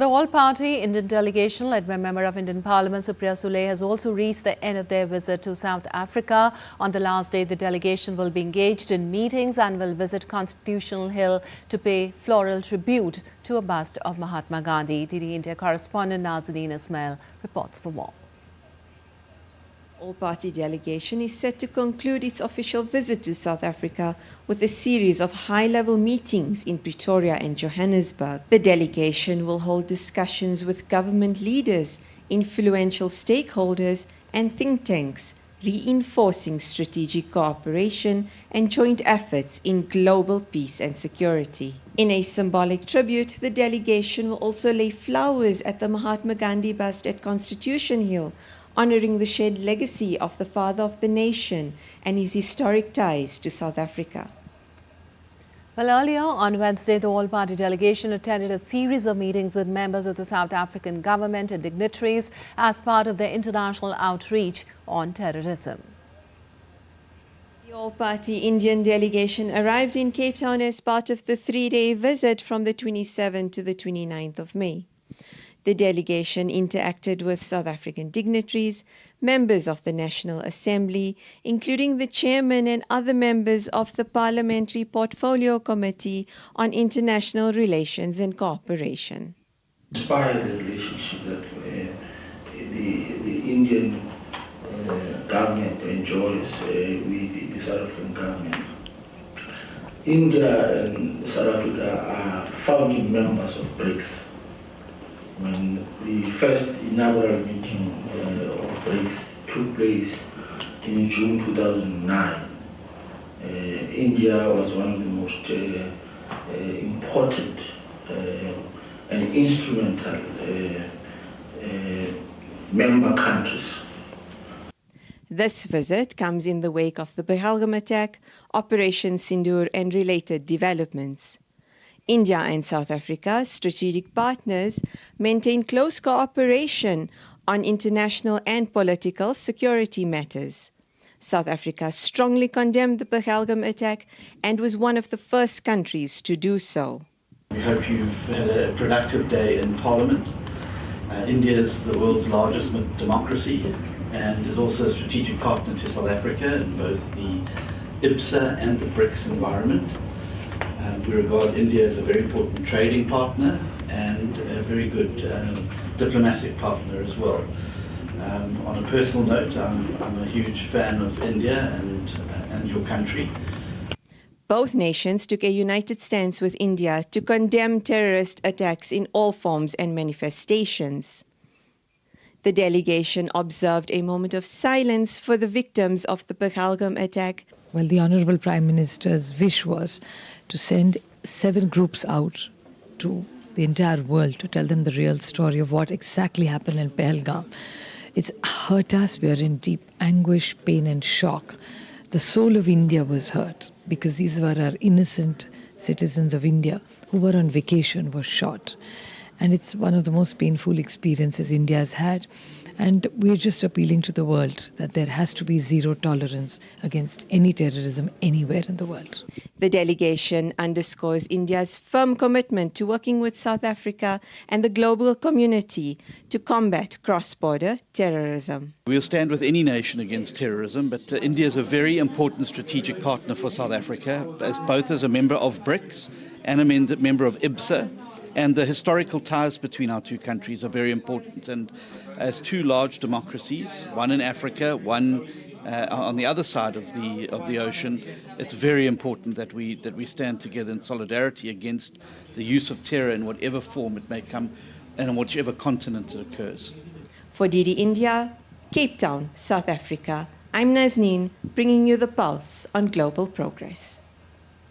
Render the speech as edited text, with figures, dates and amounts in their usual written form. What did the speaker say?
The all-party Indian delegation led by Member of Indian Parliament Supriya Sule has also reached the end of their visit to South Africa. On the last day, the delegation will be engaged in meetings and will visit Constitutional Hill to pay floral tribute to a bust of Mahatma Gandhi. DD India correspondent Nazin Ismail reports for more. All-party delegation is set to conclude its official visit to South Africa with a series of high-level meetings in Pretoria and Johannesburg. The delegation will hold discussions with government leaders, influential stakeholders and think tanks, reinforcing strategic cooperation and joint efforts in global peace and security. In a symbolic tribute, the delegation will also lay flowers at the Mahatma Gandhi bust at Constitution Hill, honouring the shared legacy of the father of the nation and his historic ties to South Africa. Well, earlier on Wednesday, the all-party delegation attended a series of meetings with members of the South African government and dignitaries as part of their international outreach on terrorism. The all-party Indian delegation arrived in Cape Town as part of the three-day visit from the 27th to the 29th of May. The delegation interacted with South African dignitaries, members of the National Assembly, including the chairman and other members of the Parliamentary Portfolio Committee on International Relations and Cooperation. Inspired the relationship that the Indian government enjoys with the South African government. India and South Africa are founding members of BRICS. When the first inaugural meeting of BRICS took place in June 2009, India was one of the most important and instrumental member countries. This visit comes in the wake of the Pahalgam attack, Operation Sindoor and related developments. India and South Africa, strategic partners, maintain close cooperation on international and political security matters. South Africa strongly condemned the Pahalgam attack and was one of the first countries to do so. We hope you've had a productive day in Parliament. India is the world's largest democracy and is also a strategic partner to South Africa in both the IPSA and the BRICS environment. We regard India as a very important trading partner and a very good diplomatic partner as well. On a personal note, I'm a huge fan of India and your country. Both nations took a united stance with India to condemn terrorist attacks in all forms and manifestations. The delegation observed a moment of silence for the victims of the Pahalgam attack. Well, the Honourable Prime Minister's wish was to send 7 groups out to the entire world to tell them the real story of what exactly happened in Pahalgam. It's hurt us. We are in deep anguish, pain and shock. The soul of India was hurt because these were our innocent citizens of India who were on vacation, were shot. And it's one of the most painful experiences India has had. And we're just appealing to the world that there has to be zero tolerance against any terrorism anywhere in the world. The delegation underscores India's firm commitment to working with South Africa and the global community to combat cross-border terrorism. We'll stand with any nation against terrorism, but India is a very important strategic partner for South Africa, both as a member of BRICS and a member of IPSA. And the historical ties between our two countries are very important. And as two large democracies, one in Africa, one on the other side of the ocean, it's very important that we stand together in solidarity against the use of terror in whatever form it may come and on whichever continent it occurs. For DD India, Cape Town, South Africa, I'm Nazin, bringing you the pulse on global progress.